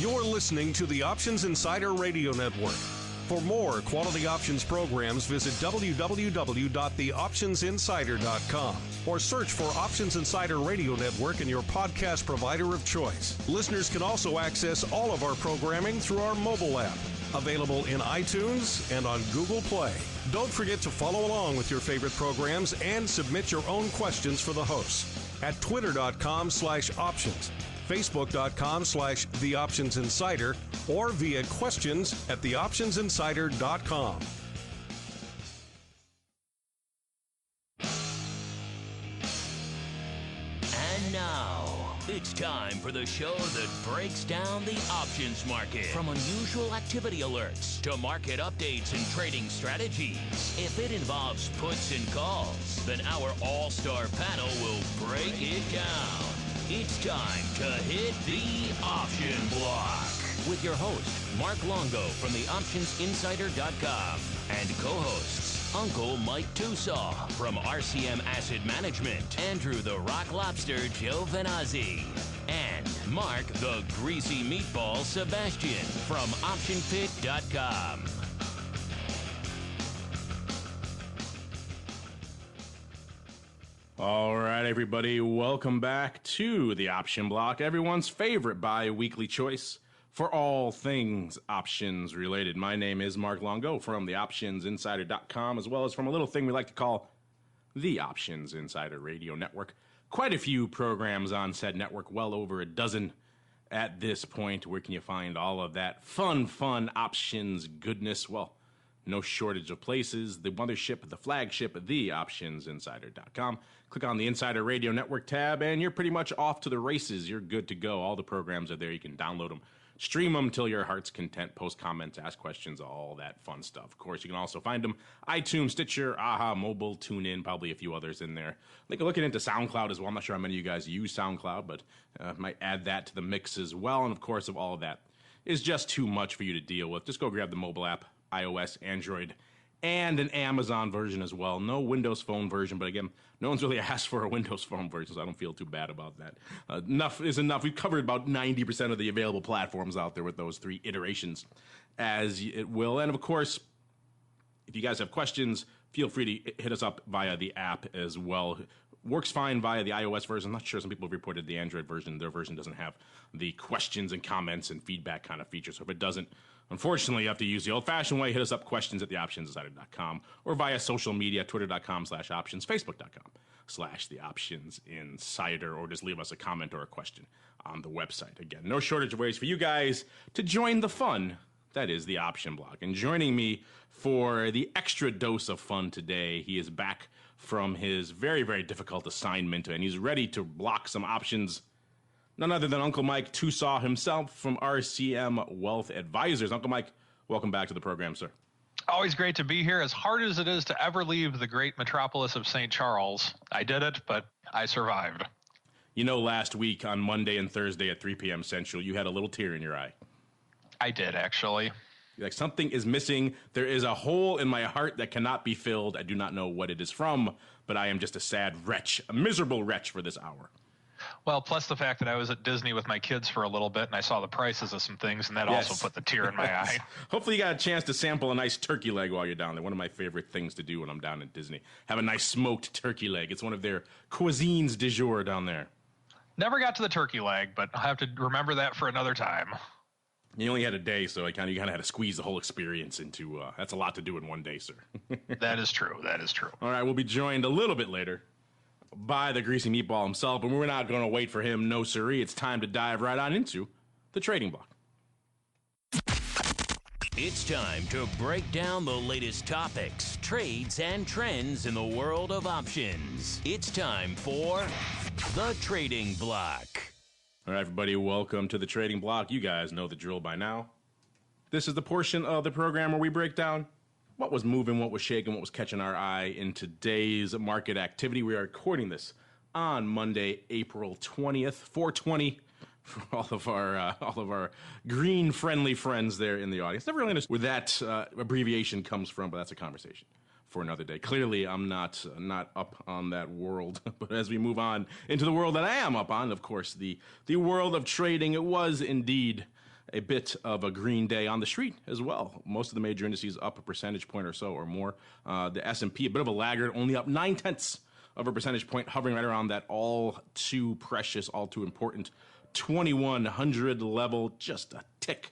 You're listening to the Options Insider Radio Network. For more quality options programs, visit www.theoptionsinsider.com or search for Options Insider Radio Network in your podcast provider of choice. Listeners can also access all of our programming through our mobile app, available in iTunes and on Google Play. Don't forget to follow along with your favorite programs and submit your own questions for the hosts at twitter.com/options, facebook.com/theoptionsinsider, or via questions at theoptionsinsider.com. And now, it's time for the show that breaks down the options market. From unusual activity alerts to market updates and trading strategies. If it involves puts and calls, then our all-star panel will break it down. It's time to hit the option block with your host, Mark Longo from theoptionsinsider.com, and co-hosts, Uncle Mike Tosaw from RCM Asset Management, Andrew the Rock Lobster Giovinazzi, and Mark the Greasy Meatball Sebastian from OptionPit.com. All right, everybody, welcome back to the Option Block, everyone's favorite bi-weekly choice for all things options related. My name is Mark Longo from theoptionsinsider.com, as well as from a little thing we like to call the Options Insider Radio Network. Quite a few programs on said network, well over a dozen at this point. Where can you find all of that fun options goodness? Well, no shortage of places. The mothership, the flagship, theoptionsinsider.com. Click on the Insider Radio Network tab, and you're pretty much off to the races. You're good to go. All the programs are there. You can download them, stream them till your heart's content, post comments, ask questions, all that fun stuff. Of course, you can also find them iTunes, Stitcher, Aha, Mobile, TuneIn, probably a few others in there. I think looking into SoundCloud as well. I'm not sure how many of you guys use SoundCloud, but might add that to the mix as well. And, of course, if all of that is just too much for you to deal with, just go grab the mobile app, iOS, Android, and an Amazon version as well. No Windows Phone version, but again, no one's really asked for a Windows Phone version, so I don't feel too bad about that. Enough is enough. We've covered about 90% of the available platforms out there with those three iterations, as it will. And of course, if you guys have questions, feel free to hit us up via the app as well. Works fine via the iOS version. I'm not sure. Some people have reported the Android version. Their version doesn't have the questions and comments and feedback kind of feature. So if it doesn't, unfortunately, you have to use the old-fashioned way. Hit us up, questions at theoptionsinsider.com, or via social media, twitter.com/options, facebook.com/theoptionsinsider, or just leave us a comment or a question on the website. Again, no shortage of ways for you guys to join the fun. That is the Option Block. And joining me for the extra dose of fun today, he is back from his very, very difficult assignment, and he's ready to block some options. None other than Uncle Mike Tosaw himself from RCM Wealth Advisors. Uncle Mike, welcome back to the program, sir. Always great to be here. As hard as it is to ever leave the great metropolis of St. Charles, I did it, but I survived. You know, last week on Monday and Thursday at 3 p.m. Central, you had a little tear in your eye. I did, actually. Like, something is missing. There is a hole in my heart that cannot be filled. I do not know what it is from, but I am just a sad wretch, a miserable wretch for this hour. Well, plus the fact that I was at Disney with my kids for a little bit, and I saw the prices of some things, and that also put the tear in my eye. Hopefully you got a chance to sample a nice turkey leg while you're down there. One of my favorite things to do when I'm down at Disney. Have a nice smoked turkey leg. It's one of their cuisines du jour down there. Never got to the turkey leg, but I'll have to remember that for another time. You only had a day, so you kind of had to squeeze the whole experience into, that's a lot to do in one day, sir. That is true. That is true. All right, we'll be joined a little bit later by the Greasy Meatball himself, but we're not going to wait for him, no siree. It's time to dive right on into the trading block. It's time to break down the latest topics, trades, and trends in the world of options. It's time for the Trading Block. All right, everybody, welcome to the Trading Block. You guys know the drill by now. This is the portion of the program where we break down what was moving, what was shaking, what was catching our eye in today's market activity. We are recording this on Monday, April 20th, 420, for all of our green-friendly friends there in the audience. Never really understood where that abbreviation comes from, but that's a conversation for another day. Clearly, I'm not up on that world. But as we move on into the world that I am up on, of course, the world of trading, it was indeed a bit of a green day on the street as well. Most of the major indices up a percentage point or so or more. The S&P, a bit of a laggard, only up 0.9 of a percentage point, hovering right around that all too precious, all too important 2100 level, just a tick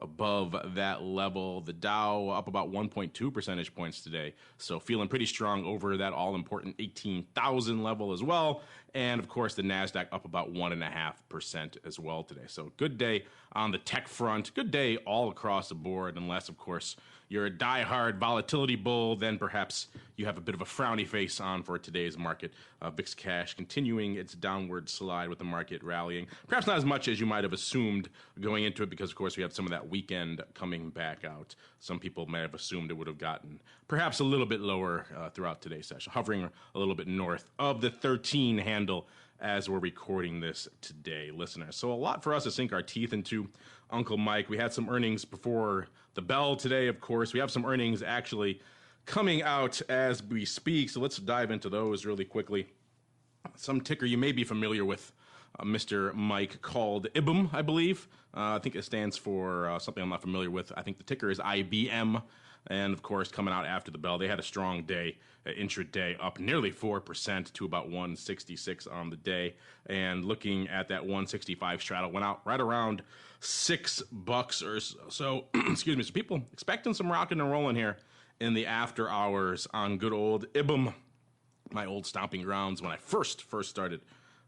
above that level. The Dow up about 1.2 percentage points today, so feeling pretty strong over that all-important 18,000 level as well. And, of course, the NASDAQ up about 1.5% as well today. So good day on the tech front. Good day all across the board, unless, of course, you're a diehard volatility bull, then perhaps you have a bit of a frowny face on for today's market. VIX cash continuing its downward slide with the market rallying. Perhaps not as much as you might have assumed going into it because, of course, we have some of that weekend coming back out. Some people may have assumed it would have gotten perhaps a little bit lower throughout today's session, hovering a little bit north of the 13 handle as we're recording this today, listeners. So a lot for us to sink our teeth into. Uncle Mike, we had some earnings before the bell today, of course. We have some earnings actually coming out as we speak, so let's dive into those really quickly. Some ticker you may be familiar with, Mr. Mike, called IBM, I believe. I think it stands for something I'm not familiar with. I think the ticker is IBM. And, of course, coming out after the bell, they had a strong day, intraday, up nearly 4% to about 166 on the day. And looking at that 165 straddle, went out right around $6 or so. So, excuse me, so people expecting some rocking and rolling here in the after hours on good old IBM, my old stomping grounds. When I first started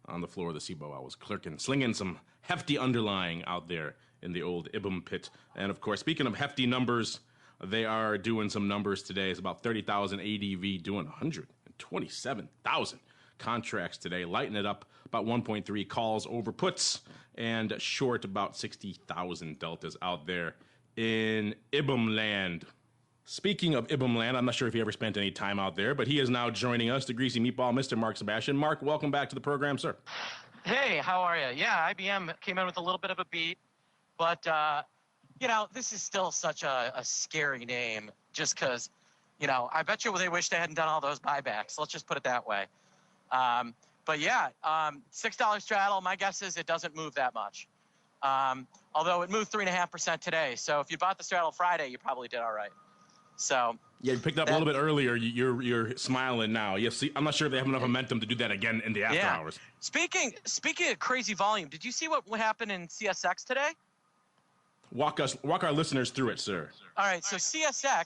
on the floor of the SIBO, I was clerking, slinging some hefty underlying out there in the old IBM pit. And, of course, speaking of hefty numbers, they are doing some numbers today. It's about 30,000 ADV doing 127,000 contracts today, lighting it up about 1.3 calls over puts and short about 60,000 deltas out there in IBM land. Speaking of IBM land, I'm not sure if he ever spent any time out there, but he is now joining us, the greasy meatball, Mr. Mark Sebastian. Mark, welcome back to the program, sir. Hey, how are you? Yeah, IBM came in with a little bit of a beat, but you know, this is still such a scary name just because, you know, I bet you they wish they hadn't done all those buybacks. Let's just put it that way. But yeah, $6 straddle, my guess is it doesn't move that much. Although it moved 3.5% today. So if you bought the straddle Friday, you probably did all right. So yeah, you picked up a little bit earlier. You're smiling now. Yeah, see, I'm not sure if they have enough momentum to do that again in the after hours. Speaking of crazy volume, did you see what happened in CSX today? Walk our listeners through it, sir. All right, so CSX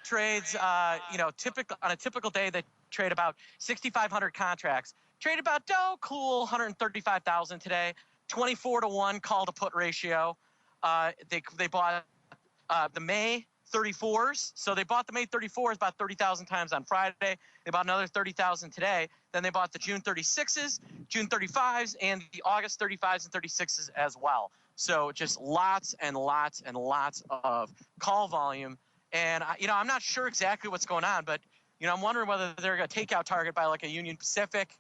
trades, on a typical day, they trade about 6,500 contracts. Trade about, cool, 135,000 today. 24-to-1 call to put ratio. They bought the May 34s. So they bought the May 34s about 30,000 times on Friday. They bought another 30,000 today. Then they bought the June 36s, June 35s, and the August 35s and 36s as well. So just lots and lots and lots of call volume. And, I'm not sure exactly what's going on, but, I'm wondering whether they're going to take out target by like a Union Pacific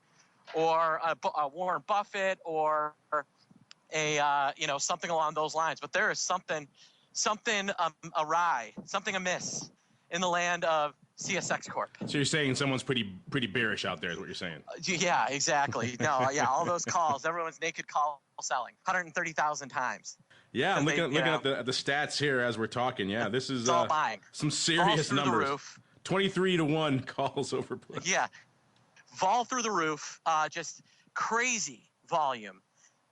or a Warren Buffett or something along those lines. But there is something awry, something amiss in the land of CSX Corp. So you're saying someone's pretty bearish out there is what you're saying. Yeah, exactly. No, yeah, all those calls, everyone's naked call selling 130,000 times. Yeah, I'm looking at the stats here as we're talking. Yeah, this is all buying. Some serious numbers. The roof. 23-to-1 calls over puts. Yeah, vol through the roof. Just crazy volume,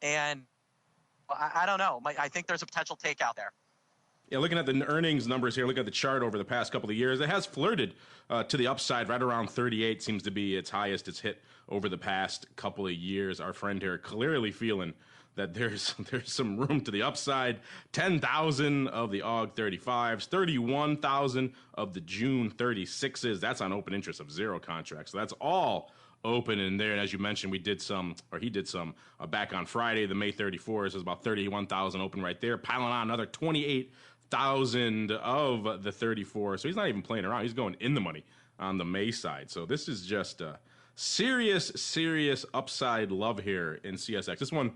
and I don't know. I think there's a potential takeout there. Yeah, looking at the earnings numbers here, look at the chart over the past couple of years. It has flirted to the upside. Right around 38 seems to be its highest it's hit over the past couple of years. Our friend here clearly feeling that there's some room to the upside. 10,000 of the AUG 35s, 31,000 of the June 36s. That's on open interest of 0 contracts. So that's all open in there. And as you mentioned, he did some back on Friday. The May 34s is about 31,000 open right there. Piling on another 28,000 of the 34. So he's not even playing around. He's going in the money on the May side. So this is just a serious upside love here in CSX. This one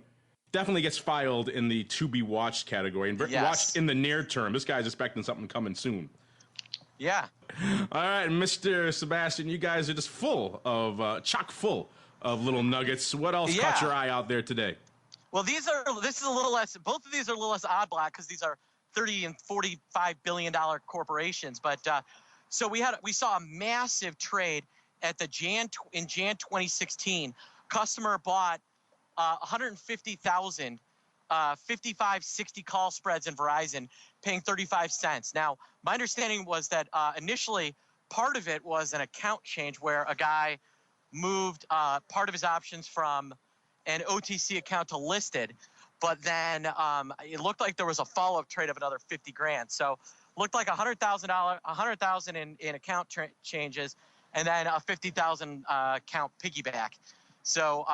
definitely gets filed in the to be watched category and watched in the near term. This guy's expecting something coming soon. Yeah. All right, Mr. Sebastian, you guys are just chock full of little nuggets. What else caught your eye out there today? Well, this is a little less. Both of these are a little less odd block because these are 30 and 45 billion dollar corporations. But so we saw a massive trade at the Jan 2016. Customer bought 150,000 55-60 call spreads in Verizon, paying 35 cents. Now, my understanding was that initially part of it was an account change where a guy moved part of his options from an OTC account to listed, but then it looked like there was a follow-up trade of another 50 grand. So looked like $100,000 in account changes, and then a 50,000 account piggyback. So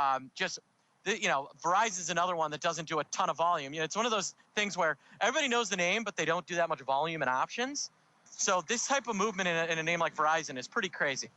Verizon's another one that doesn't do a ton of volume. It's one of those things where everybody knows the name, but they don't do that much volume and options. So this type of movement in a name like Verizon is pretty crazy.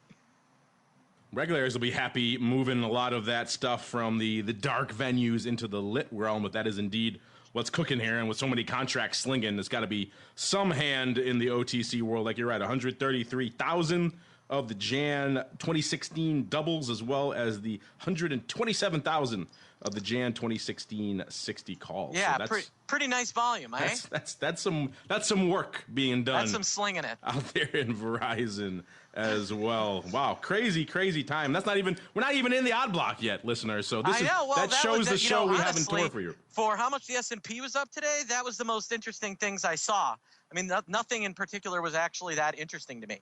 Regulators will be happy moving a lot of that stuff from the dark venues into the lit realm, but that is indeed what's cooking here. And with so many contracts slinging, there's got to be some hand in the OTC world. Like you're right, 133,000 of the Jan 2016 doubles, as well as the 127,000 of the Jan 2016 60 calls. Yeah, so pretty nice volume, eh? That's some work being done. That's some slinging it out there in Verizon as well. Wow, crazy time. We're not even in the odd block yet, listeners. So that shows the show we have in store for you. For how much the S&P was up today, that was the most interesting things I saw. I mean, nothing in particular was actually that interesting to me.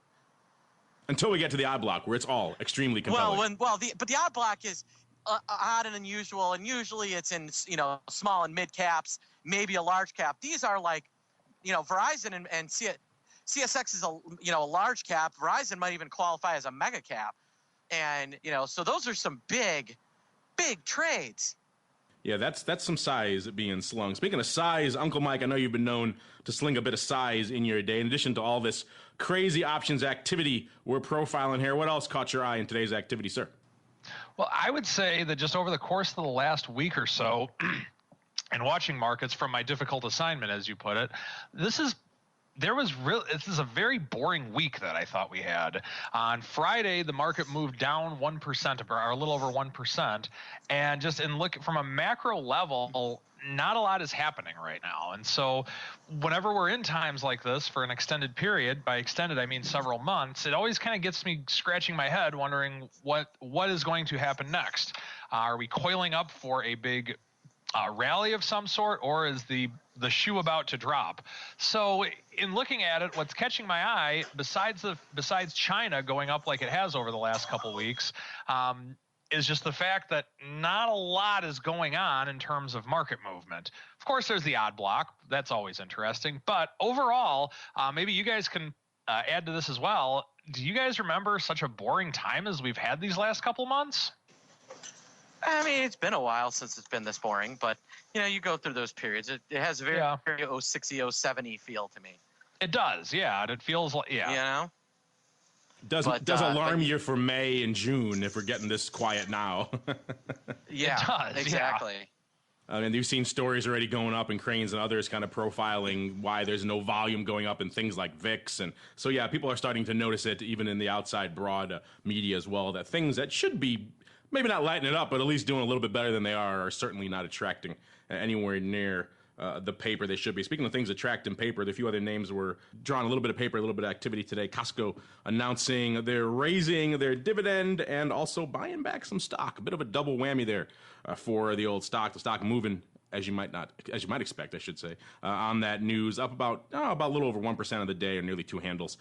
Until we get to the odd block, where it's all extremely compelling. But the odd block is odd and unusual, and usually it's in small and mid caps, maybe a large cap. These are like, Verizon and CSX is a large cap. Verizon might even qualify as a mega cap, and so those are some big trades. Yeah, that's some size being slung. Speaking of size, Uncle Mike, I know you've been known to sling a bit of size in your day. In addition to all this crazy options activity we're profiling here, what else caught your eye in today's activity, sir? Well, I would say that just over the course of the last week or so, and watching markets from my difficult assignment, as you put it, this is a very boring week that I thought we had. On Friday, the market moved down 1%, or a little over 1%. And just look from a macro level, not a lot is happening right now. And so whenever we're in times like this for an extended period, by extended, I mean several months, it always kind of gets me scratching my head wondering what is going to happen next. Are we coiling up for a big rally of some sort, or is the shoe about to drop? So in looking at it, what's catching my eye, besides China going up like it has over the last couple weeks, is just the fact that not a lot is going on in terms of market movement. Of course, there's the odd block. That's always interesting. But overall, maybe you guys can add to this as well. Do you guys remember such a boring time as we've had these last couple months? I mean, it's been a while since it's been this boring, but, you go through those periods. It has a very 06-y, 07-y feel to me. It does, yeah. And it feels like, yeah. Does alarm you for May and June if we're getting this quiet now. Yeah, it does, exactly. Yeah. I mean, you've seen stories already going up in Cranes and others kind of profiling why there's no volume going up in things like VIX. And so, yeah, people are starting to notice it even in the outside broad media as well, that things that should be maybe not lighting it up, but at least doing a little bit better than they are certainly not attracting anywhere near the paper they should be. Speaking of things attracting paper, there are a few other names were drawing a little bit of paper, a little bit of activity today. Costco announcing they're raising their dividend and also buying back some stock. A bit of a double whammy there for the old stock. The stock moving as you might expect, I should say, on that news, up about a little over 1% of the day, or nearly two handles,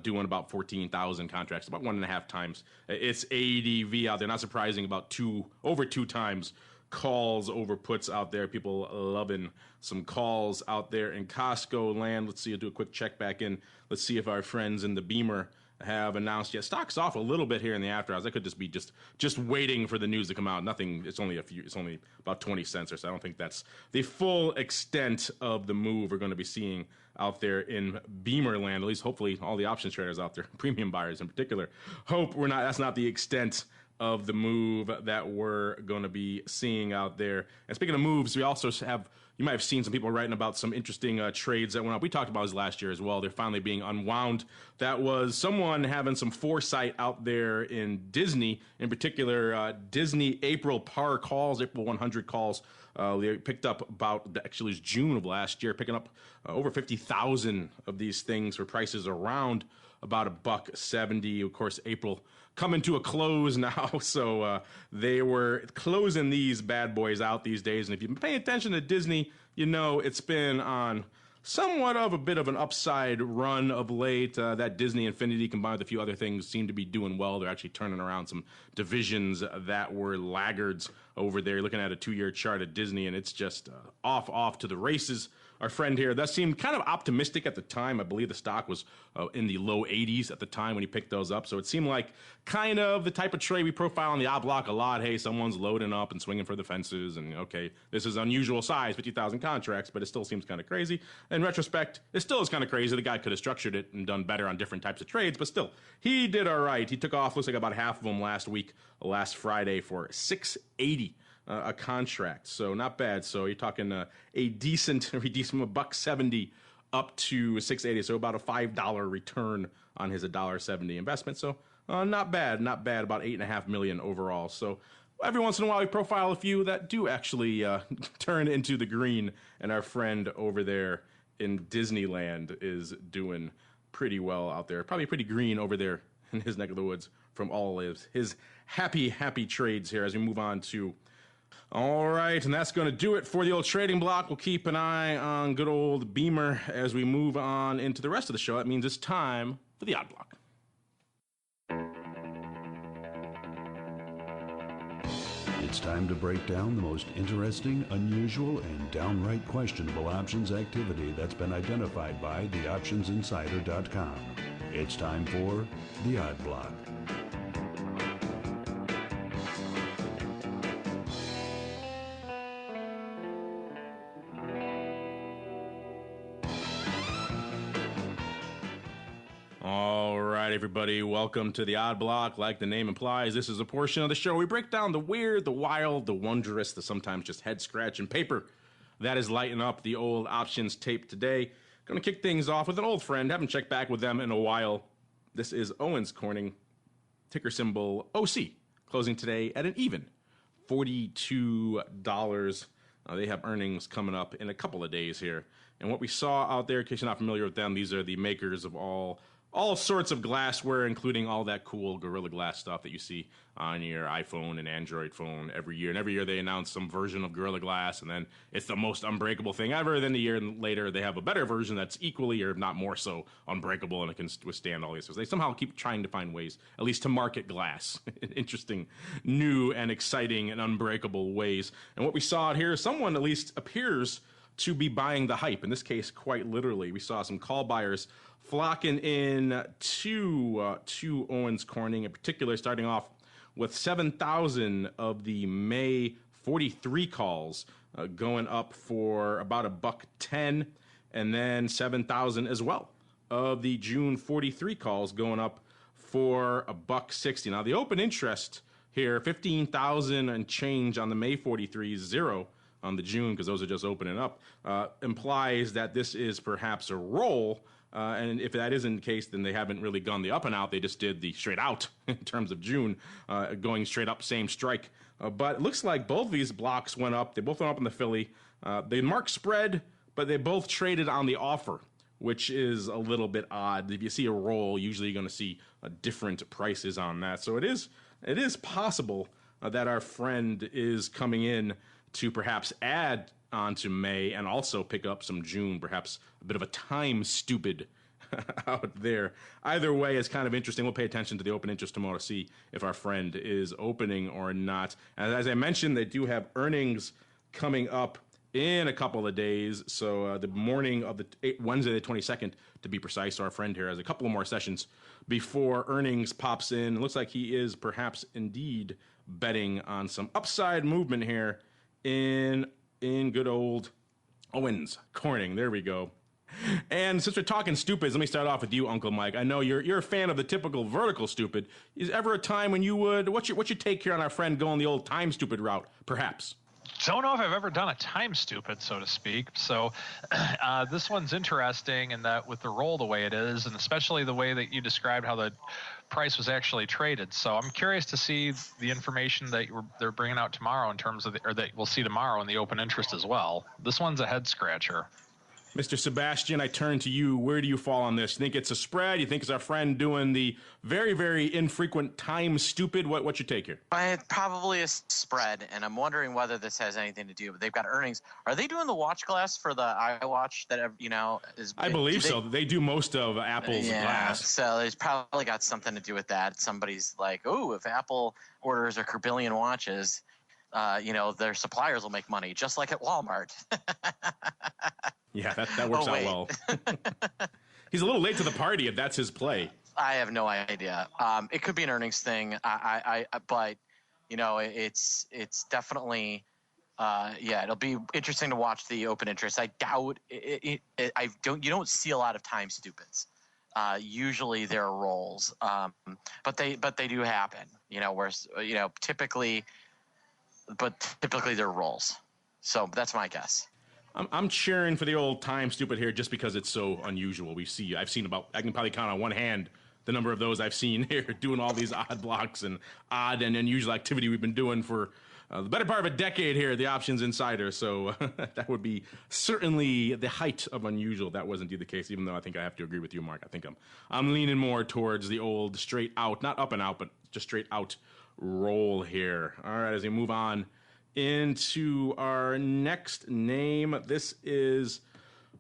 doing about 14,000 contracts, about 1.5 times its ADV out there. Not surprising, about over two times calls over puts out there. People loving some calls out there in Costco land. Let's see, I'll do a quick check back in. Let's see if our friends in the Beamer have announced yet. Stock's off a little bit here in the after hours. That could just be just waiting for the news to come out. Nothing. It's only about 20 cents or so. I don't think that's the full extent of the move we're going to be seeing out there in Beamer land. At least hopefully all the options traders out there, premium buyers in particular, hope that's not the extent of the move that we're going to be seeing out there. And speaking of moves, we also have, you might have seen some people writing about some interesting trades that went up. We talked about this last year as well. They're finally being unwound. That was someone having some foresight out there in Disney, in particular, Disney April par calls, April 100 calls. They picked up about, actually it was June of last year, picking up over 50,000 of these things for prices around about $1.70. Of course, April coming to a close now, so they were closing these bad boys out these days. And if you've been paying attention to Disney, you know it's been on somewhat of a bit of an upside run of late. That Disney Infinity combined with a few other things seem to be doing well. They're actually turning around some divisions that were laggards over there. Looking at a 2-year chart at Disney, and it's just off to the races. Our friend here, that seemed kind of optimistic at the time. I believe the stock was in the low 80s at the time when he picked those up. So it seemed like kind of the type of trade we profile on the odd block a lot. Hey, someone's loading up and swinging for the fences. And okay, this is unusual size, 50,000 contracts, but it still seems kind of crazy. In retrospect, it still is kind of crazy. The guy could have structured it and done better on different types of trades, but still, he did all right. He took off, looks like about half of them last Friday for $680. A contract, so not bad. So you're talking a decent from $1.70 up to $6.80, so about a $5 return on his $1.70 investment. So not bad. About $8.5 million overall. So every once in a while we profile a few that do actually turn into the green, and our friend over there in Disneyland is doing pretty well out there. Probably pretty green over there in his neck of the woods from all of his happy trades here as we move on to. All right, and that's going to do it for the old trading block. We'll keep an eye on good old Beamer as we move on into the rest of the show. That means it's time for the odd block. It's time to break down the most interesting, unusual, and downright questionable options activity that's been identified by theoptionsinsider.com. It's time for the odd block. Everybody, welcome to the Odd Block. Like the name implies, this is a portion of the show we break down the weird, the wild, the wondrous, the sometimes just head-scratching paper that is lighting up the old options tape today. Going to kick things off with an old friend. Haven't checked back with them in a while. This is Owens Corning, ticker symbol OC, closing today at an even $42. They have earnings coming up in a couple of days here. And what we saw out there, in case you're not familiar with them, these are the makers of all sorts of glassware, including all that cool Gorilla Glass stuff that you see on your iPhone and Android phone every year. And every year they announce some version of Gorilla Glass, and then it's the most unbreakable thing ever. Then a year later they have a better version that's equally, or not more so, unbreakable, and it can withstand all these things. They somehow keep trying to find ways, at least to market glass, in interesting, new, and exciting and unbreakable ways. And what we saw out here, someone at least appears to be buying the hype. In this case, quite literally. We saw some call buyers flocking in to Owens Corning, in particular, starting off with 7,000 of the May 43 calls going up for about $1.10, and then 7,000 as well of the June 43 calls going up for $1.60. Now, the open interest here, 15,000 and change on the May 43, 0 on the June, because those are just opening up, implies that this is perhaps a roll. And if that isn't the case, then they haven't really gone the up and out. They just did the straight out in terms of June, going straight up, same strike. But it looks like both of these blocks went up. They both went up in the Philly. They marked spread, but they both traded on the offer, which is a little bit odd. If you see a roll, usually you're going to see different prices on that. So it is possible that our friend is coming in to perhaps add onto May and also pick up some June, perhaps a bit of a time stupid out there. Either way is kind of interesting. We'll pay attention to the open interest tomorrow to see if our friend is opening or not. And as I mentioned, they do have earnings coming up in a couple of days. So the morning of Wednesday the 22nd, to be precise. So our friend here has a couple of more sessions before earnings pops in. It looks like he is perhaps indeed betting on some upside movement here in good old Owens Corning. There we go. And since we're talking stupids, let me start off with you, Uncle Mike. I know you're a fan of the typical vertical stupid. Is ever a time when you would, what's your take here on our friend going the old time stupid route, perhaps? Don't know if I've ever done a time stupid, so to speak. So this one's interesting in that with the roll the way it is, and especially the way that you described how the price was actually traded. So I'm curious to see the information that they're bringing out tomorrow in terms of, or that we'll see tomorrow in the open interest as well. This one's a head scratcher. Mr. Sebastian, I turn to you. Where do you fall on this? You think it's a spread? You think it's our friend doing the very, very infrequent time stupid? What's your take here? Probably a spread, and I'm wondering whether this has anything to do. But they've got earnings. Are they doing the watch glass for the iWatch that is? I believe so. They do most of Apple's glass. So it's probably got something to do with that. Somebody's like, "Oh, if Apple orders a billion watches, their suppliers will make money, just like at Walmart." Yeah, that works out well. He's a little late to the party if that's his play. I have no idea. It could be an earnings thing. But it's definitely, it'll be interesting to watch the open interest. I doubt it. You don't see a lot of time stupids. Usually they're rolls, but they do happen. Typically they're rolls. So that's my guess. I'm cheering for the old time stupid here just because it's so unusual. I've seen I can probably count on one hand the number of those I've seen here doing all these odd blocks and odd and unusual activity we've been doing for the better part of a decade here at the Options Insider. So that would be certainly the height of unusual. That was indeed the case, even though I think I have to agree with you, Mark. I think I'm leaning more towards the old straight out, not up and out, but just straight out roll here. All right, as we move on into our next name. This is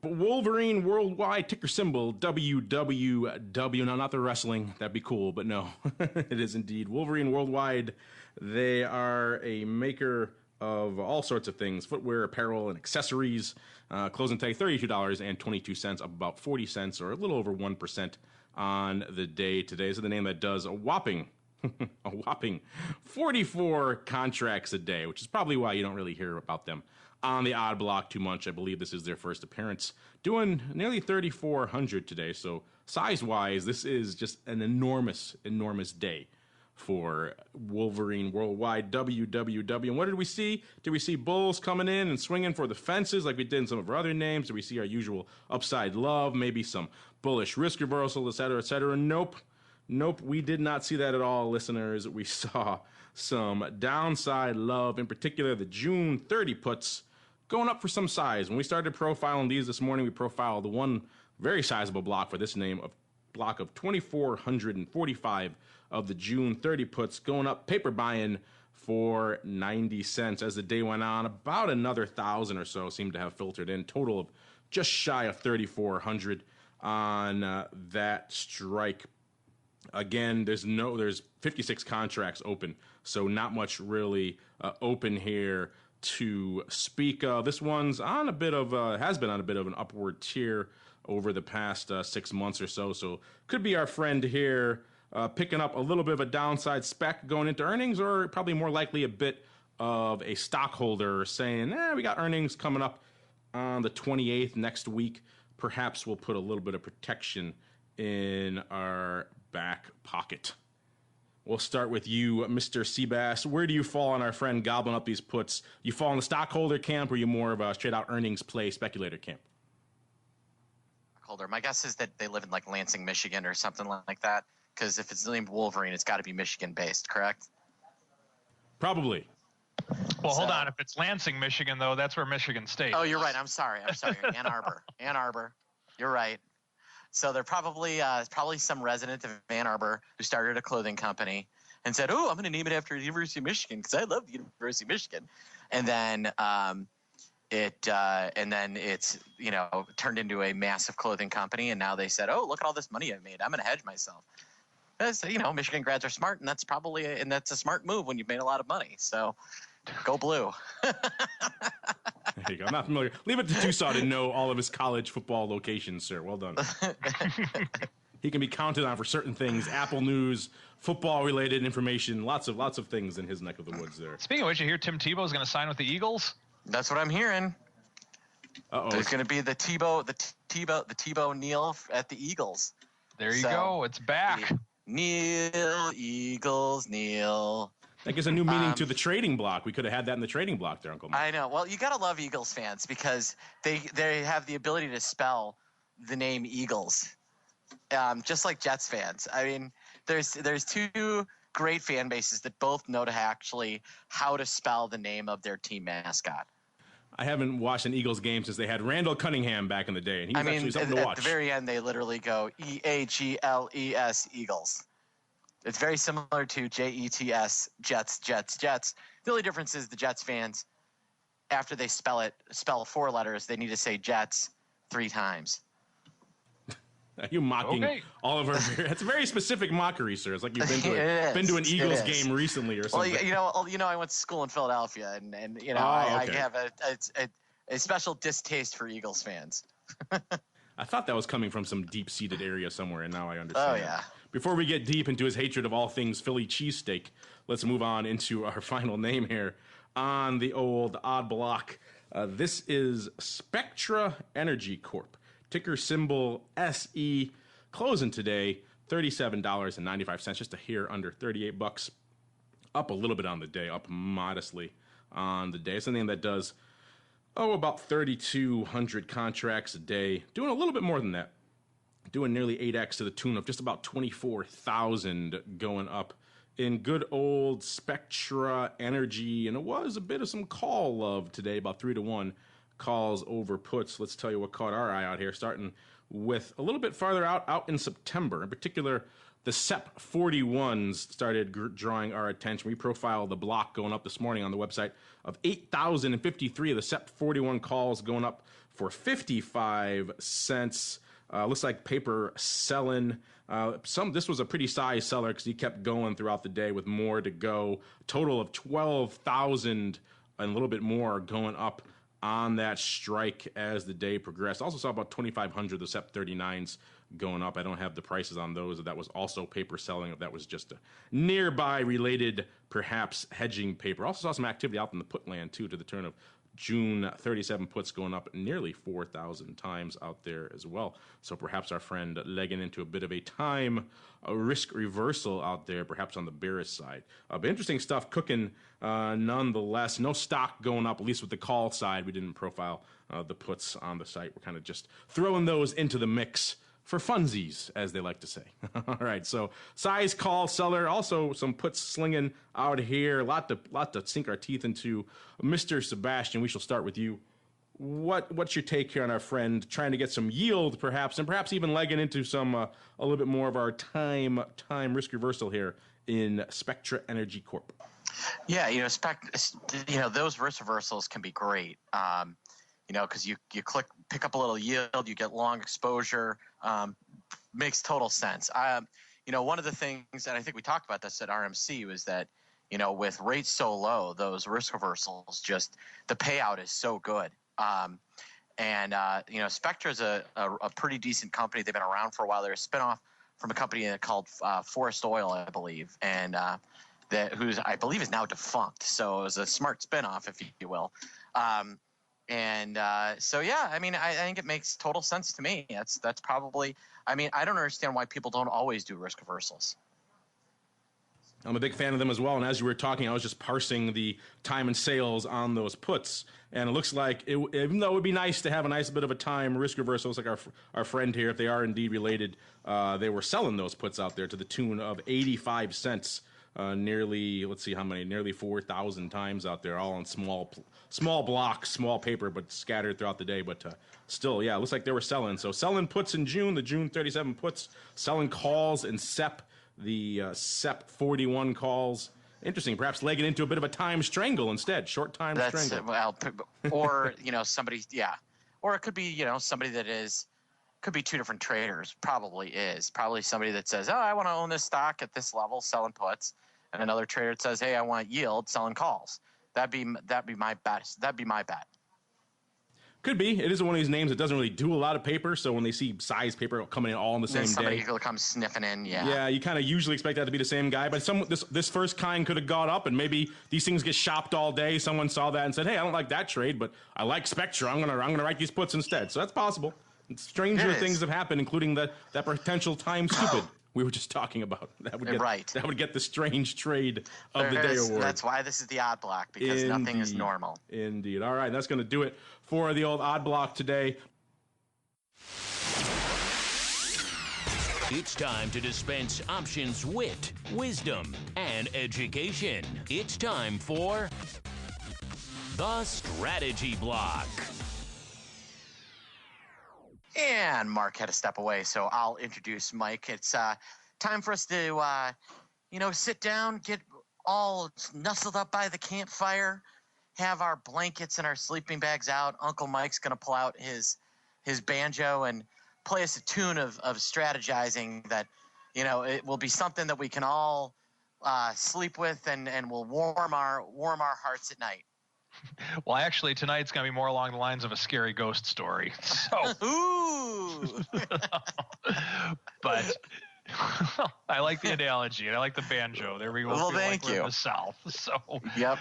Wolverine World Wide, ticker symbol WWW. Now, not the wrestling. That'd be cool, but no. It is indeed Wolverine World Wide. They are a maker of all sorts of things, footwear, apparel, and accessories. Closing tag $32.22, up about 40 cents, or a little over 1% on the day today. This is the name that does a whopping 44 contracts a day, which is probably why you don't really hear about them on the odd block too much. I believe this is their first appearance, doing nearly 3,400 today. So size-wise, this is just an enormous, enormous day for Wolverine Worldwide, WWW. And what did we see? Did we see bulls coming in and swinging for the fences like we did in some of our other names? Did we see our usual upside love, maybe some bullish risk reversal, et cetera, et cetera? Nope, we did not see that at all, listeners. We saw some downside love, in particular the June 30 puts going up for some size. When we started profiling these this morning, we profiled the one very sizable block for this name, a block of 2,445 of the June 30 puts going up, paper buying for 90 cents. As the day went on, about another 1,000 or so seemed to have filtered in, total of just shy of 3,400 on that strike. Again, there's 56 contracts open, so not much really open here to speak of. This one's on has been on a bit of an upward tier over the past 6 months or so. So could be our friend here picking up a little bit of a downside spec going into earnings, or probably more likely a bit of a stockholder saying, we got earnings coming up on the 28th next week. Perhaps we'll put a little bit of protection in our back pocket. We'll start with you, Mr. Seabass. Where do you fall on our friend gobbling up these puts? You fall in the stockholder camp, or you more of a straight-out earnings play speculator camp? Stockholder. My guess is that they live in like Lansing, Michigan, or something like that. Because if it's named Wolverine, it's got to be Michigan-based, correct? Probably. Well, hold on. If it's Lansing, Michigan, though, that's where Michigan State. Oh, you're right. I'm sorry. Ann Arbor. You're right. So they're probably some resident of Ann Arbor who started a clothing company and said, "Oh, I'm going to name it after the University of Michigan because I love the University of Michigan." And then it's turned into a massive clothing company, and now they said, "Oh, look at all this money I made. I'm going to hedge myself." So, Michigan grads are smart, and that's a smart move when you've made a lot of money. So go blue. There you go. I'm not familiar. Leave it to Tosaw to know all of his college football locations, sir. Well done. He can be counted on for certain things, Apple News, football-related information, lots of things in his neck of the woods there. Speaking of which, you hear Tim Tebow's going to sign with the Eagles? That's what I'm hearing. There's going to be the Tebow Neal at the Eagles. There you go. It's back. Neal, Eagles, Neal. That gives a new meaning to the trading block. We could have had that in the trading block there, Uncle Mike. I know. Well, you got to love Eagles fans because they have the ability to spell the name Eagles, just like Jets fans. I mean, there's two great fan bases that both know how to spell the name of their team mascot. I haven't watched an Eagles game since they had Randall Cunningham back in the day, and he was actually something to watch. At the very end, they literally go EAGLES, Eagles. It's very similar to JETS, Jets. The only difference is the Jets fans, after they spell 4 letters, they need to say Jets 3 times. Are you mocking all of our? That's a very specific mockery, sir. It's like you've been to an Eagles game recently or something. Well, I went to school in Philadelphia, and I have a special distaste for Eagles fans. I thought that was coming from some deep-seated area somewhere, and now I understand. Oh, yeah. Before we get deep into his hatred of all things Philly cheesesteak, let's move on into our final name here on the old odd block. This is Spectra Energy Corp. Ticker symbol SE. Closing today, $37.95, just a hair under $38. Up a little bit on the day, up modestly on the day. It's something that does about 3,200 contracts a day, doing a little bit more than that, doing nearly 8x to the tune of just about 24,000 going up in good old Spectra Energy. And it was a bit of some call love today, about 3-1 calls over puts. Let's tell you what caught our eye out here, starting with a little bit farther out in September. In particular, the SEP 41s started drawing our attention. We profiled the block going up this morning on the website of 8,053 of the SEP 41 calls going up for 55 cents. Looks like paper selling. This was a pretty sized seller because he kept going throughout the day with more to go. A total of 12,000 and a little bit more going up on that strike as the day progressed. Also saw about 2,500 of the SEP 39s going up. I don't have the prices on those. If that was also paper selling, if that was just a nearby related, perhaps hedging paper. Also saw some activity out in the put land, too, to the turn of June. 37 puts going up nearly 4,000 times out there as well. So perhaps our friend legging into a bit of a risk reversal out there, perhaps on the bearish side. But interesting stuff cooking nonetheless. No stock going up, at least with the call side. We didn't profile the puts on the site. We're kind of just throwing those into the mix for funsies, as they like to say. All right, so size call seller, also some puts slinging out here. A lot to sink our teeth into. Mr. Sebastian, we shall start with you. What's your take here on our friend trying to get some yield, perhaps, and perhaps even legging into some a little bit more of our time risk reversal here in Spectra Energy Corp? Yeah, those risk reversals can be great. Because you pick up a little yield, you get long exposure, makes total sense. One of the things, and I think we talked about this at RMC, was that, with rates so low, those risk reversals, just the payout is so good. Spectra is a pretty decent company. They've been around for a while. They're a spinoff from a company called Forest Oil, I believe, and who's I believe is now defunct. So it was a smart spinoff, if you will. I think it makes total sense to me. That's probably. I don't understand why people don't always do risk reversals. I'm a big fan of them as well. And as you were talking, I was just parsing the time and sales on those puts. And it looks like, even though it would be nice to have a nice bit of a time risk reversal, it's like our friend here, if they are indeed related, they were selling those puts out there to the tune of 85 cents. Nearly 4,000 times out there, all on small blocks, small paper, but scattered throughout the day. But still, yeah, it looks like they were selling. So selling puts in June, the June 37 puts, selling calls in SEP, the SEP 41 calls. Interesting, perhaps legging into a bit of a time strangle instead, short time strangle. Or somebody, yeah, or it could be somebody that could be two different traders. Probably somebody that says, oh, I want to own this stock at this level, selling puts, and another trader that says, hey, I want yield, selling calls. That'd be my bet. Could be. It is one of these names that doesn't really do a lot of paper, so when they see size paper coming in all on the same somebody day, will come sniffing in. Yeah, you kind of usually expect that to be the same guy, but this first kind could have got up, and maybe these things get shopped all day. Someone saw that and said, "Hey, I don't like that trade, but I like Spectra. I'm gonna write these puts instead." So that's possible. Stranger things have happened, including that potential time stupid we were just talking about. That would get the strange trade of the day award. That's why this is the odd block, because nothing is normal. Indeed. All right, that's going to do it for the old odd block today. It's time to dispense options wit, wisdom, and education. It's time for the Strategy Block. And Mark had to step away, so I'll introduce Mike. It's time for us to, sit down, get all nestled up by the campfire, have our blankets and our sleeping bags out. Uncle Mike's going to pull out his banjo and play us a tune of strategizing that, it will be something that we can all sleep with and will warm our hearts at night. Well, actually, tonight's going to be more along the lines of a scary ghost story. So, ooh. But I like the analogy, and I like the banjo. There we go. Well, thank you. In the South. So, yep.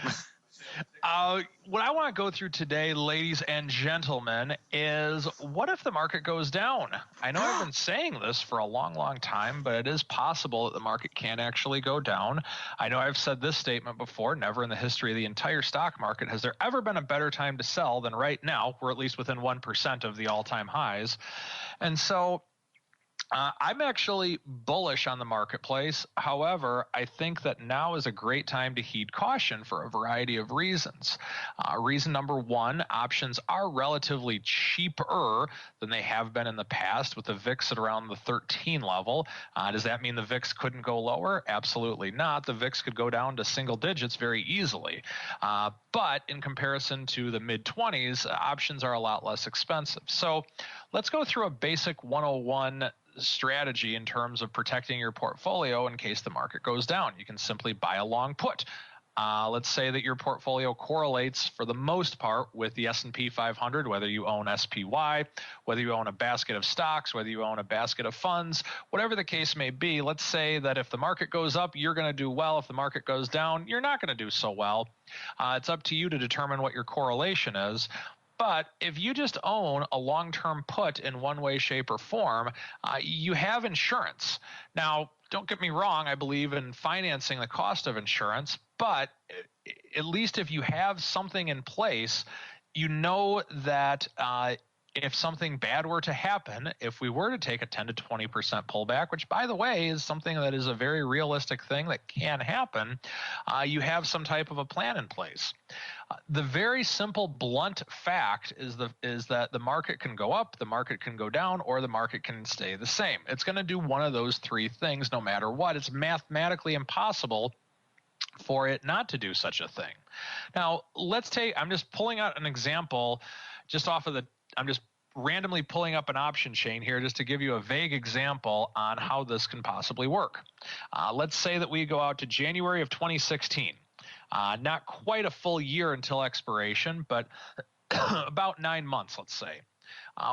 What I want to go through today, ladies and gentlemen, is what if the market goes down? I know I've been saying this for a long, long time, but it is possible that the market can actually go down. I know I've said this statement before: never in the history of the entire stock market has there ever been a better time to sell than right now. We're at least within 1% of the all-time highs. And so I'm actually bullish on the marketplace. However, I think that now is a great time to heed caution for a variety of reasons. Reason number one, options are relatively cheaper than they have been in the past, with the VIX at around the 13 level. Does that mean the VIX couldn't go lower? Absolutely not. The VIX could go down to single digits very easily. But in comparison to the mid-20s, options are a lot less expensive. So let's go through a basic 101 strategy in terms of protecting your portfolio in case the market goes down. You can simply buy a long put. Let's say that your portfolio correlates for the most part with the S&P 500, whether you own SPY, whether you own a basket of stocks, whether you own a basket of funds, whatever the case may be. Let's say that if the market goes up, you're going to do well. If the market goes down, you're not going to do so well. It's up to you to determine what your correlation is. But if you just own a long-term put in one way, shape, or form, you have insurance. Now, don't get me wrong, I believe in financing the cost of insurance, but at least if you have something in place, you know that if something bad were to happen, if we were to take a 10 to 20% pullback, which, by the way, is something that is a very realistic thing that can happen, you have some type of a plan in place. The very simple, blunt fact is that the market can go up, the market can go down, or the market can stay the same. It's going to do one of those three things no matter what. It's mathematically impossible for it not to do such a thing. Now, I'm just pulling out an example just off of I'm just randomly pulling up an option chain here just to give you a vague example on how this can possibly work. Let's say that we go out to January of 2016. Not quite a full year until expiration, but about 9 months, let's say.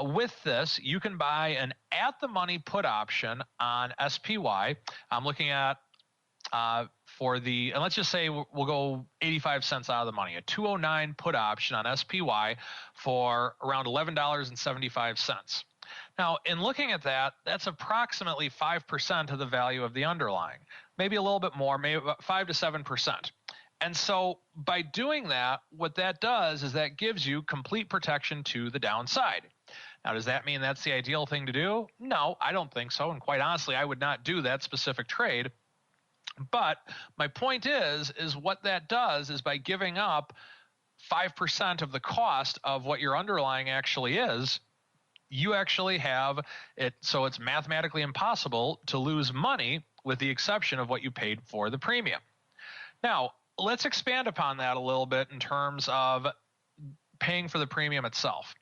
With this, you can buy an at-the-money put option on SPY. I'm looking at and let's just say we'll go 85 cents out of the money, a 209 put option on SPY for around $11.75. Now, in looking at that, that's approximately 5% of the value of the underlying, maybe a little bit more, maybe about 5 to 7%. And so by doing that, what that does is that gives you complete protection to the downside. Now, does that mean that's the ideal thing to do? No, I don't think so. And quite honestly, I would not do that specific trade. But my point is what that does is by giving up 5% of the cost of what your underlying actually is, you actually have it. So it's mathematically impossible to lose money with the exception of what you paid for the premium. Now, let's expand upon that a little bit in terms of paying for the premium itself.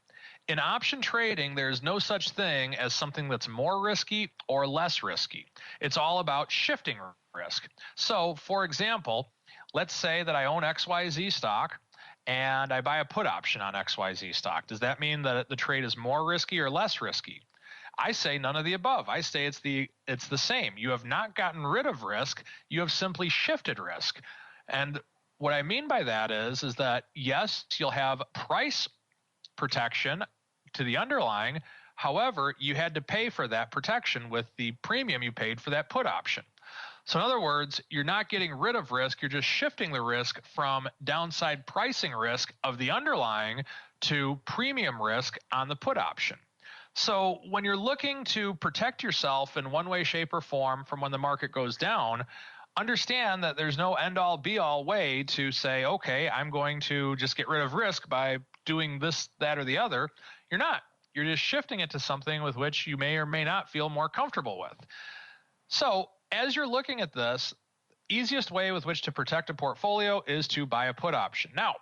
In option trading, there's no such thing as something that's more risky or less risky. It's all about shifting risk. So, for example, let's say that I own XYZ stock and I buy a put option on XYZ stock. Does that mean that the trade is more risky or less risky? I say none of the above. I say it's the same. You have not gotten rid of risk. You have simply shifted risk. And what I mean by that is that yes, you'll have price protection to the underlying. However, you had to pay for that protection with the premium you paid for that put option. So in other words, you're not getting rid of risk. You're just shifting the risk from downside pricing risk of the underlying to premium risk on the put option. So when you're looking to protect yourself in one way, shape, or form from when the market goes down, understand that there's no end-all, be-all way to say, okay, I'm going to just get rid of risk by doing this, that, or the other. You're not. You're just shifting it to something with which you may or may not feel more comfortable with. So as you're looking at this, easiest way with which to protect a portfolio is to buy a put option. Now,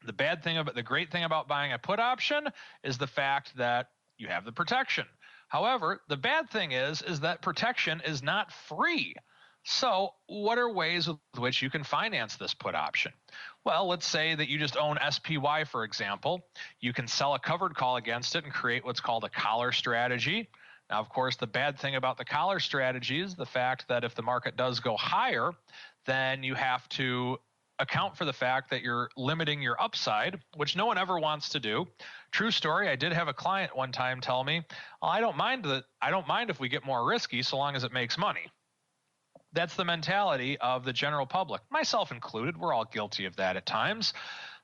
the great thing about buying a put option is the fact that you have the protection. However, the bad thing is that protection is not free. So what are ways with which you can finance this put option? Well, let's say that you just own SPY, for example. You can sell a covered call against it and create what's called a collar strategy. Now, of course, the bad thing about the collar strategy is the fact that if the market does go higher, then you have to account for the fact that you're limiting your upside, which no one ever wants to do. True story, I did have a client one time tell me, well, I don't mind if we get more risky so long as it makes money. That's the mentality of the general public, myself included. We're all guilty of that at times.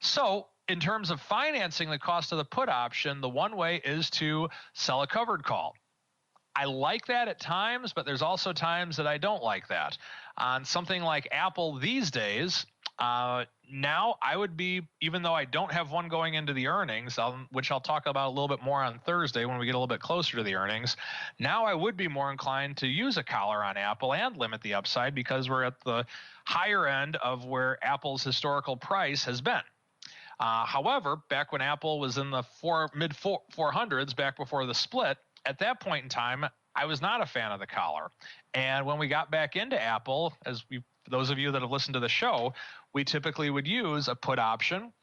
So in terms of financing the cost of the put option, the one way is to sell a covered call. I like that at times, but there's also times that I don't like that. On something like Apple these days, now I would be, even though I don't have one going into the earnings, which I'll talk about a little bit more on Thursday when we get a little bit closer to the earnings, now I would be more inclined to use a collar on Apple and limit the upside because we're at the higher end of where Apple's historical price has been. However, back when Apple was in the mid 400s, back before the split, at that point in time, I was not a fan of the collar. And when we got back into Apple, those of you that have listened to the show, we typically would use a put option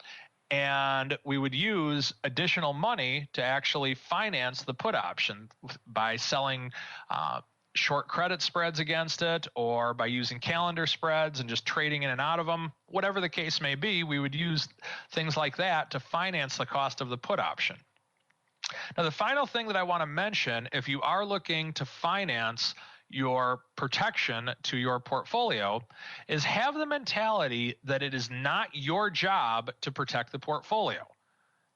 and we would use additional money to actually finance the put option by selling short credit spreads against it or by using calendar spreads and just trading in and out of them. Whatever the case may be, we would use things like that to finance the cost of the put option. Now, the final thing that I want to mention, if you are looking to finance your protection to your portfolio, is have the mentality that it is not your job to protect the portfolio.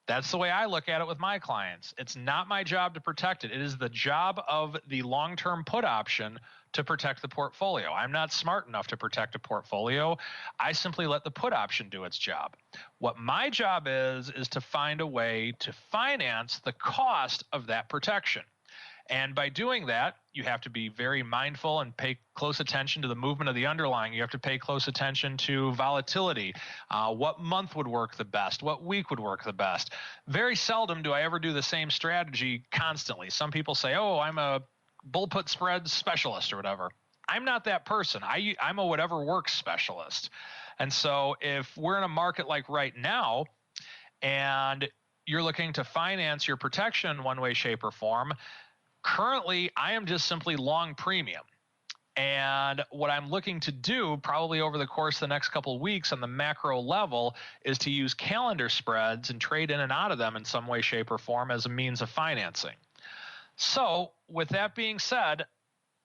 That's the way I look at it with my clients. It's not my job to protect it. It is the job of the long-term put option to protect the portfolio. I'm not smart enough to protect a portfolio. I simply let the put option do its job. What my job is to find a way to finance the cost of that protection. And by doing that, you have to be very mindful and pay close attention to the movement of the underlying. You have to pay close attention to volatility. What month would work the best? What week would work the best? Very seldom do I ever do the same strategy constantly. Some people say, oh, I'm a bull put spread specialist or whatever. I'm not that person. I'm a whatever works specialist. And so if we're in a market like right now and you're looking to finance your protection one way, shape, or form, currently, I am just simply long premium. And what I'm looking to do probably over the course of the next couple of weeks on the macro level is to use calendar spreads and trade in and out of them in some way, shape, or form as a means of financing. So with that being said,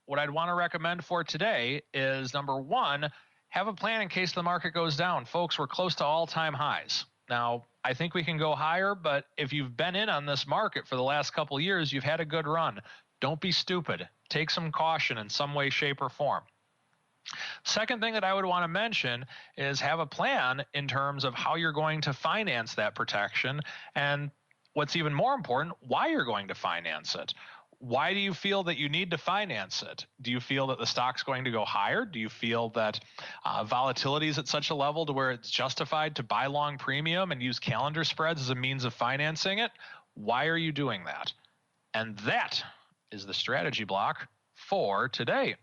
what I'd want to recommend for today is, number one, have a plan in case the market goes down. Folks, we're close to all-time highs. Now, I think we can go higher, but if you've been in on this market for the last couple of years, you've had a good run. Don't be stupid. Take some caution in some way, shape, or form. Second thing that I would want to mention is have a plan in terms of how you're going to finance that protection, and what's even more important, why you're going to finance it. Why do you feel that you need to finance it? Do you feel that the stock's going to go higher? Do you feel that volatility is at such a level to where it's justified to buy long premium and use calendar spreads as a means of financing it? Why are you doing that? And that is the strategy block for today.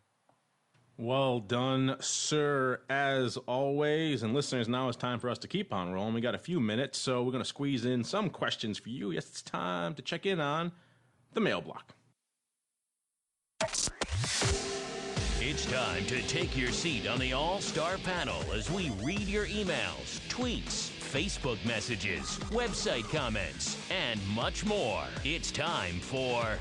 Well done, sir, as always. And listeners, now it's time for us to keep on rolling. We got a few minutes, so we're going to squeeze in some questions for you. Yes, it's time to check in on the mail block. It's time to take your seat on the All-Star panel as we read your emails, tweets, Facebook messages, website comments, and much more. It's time for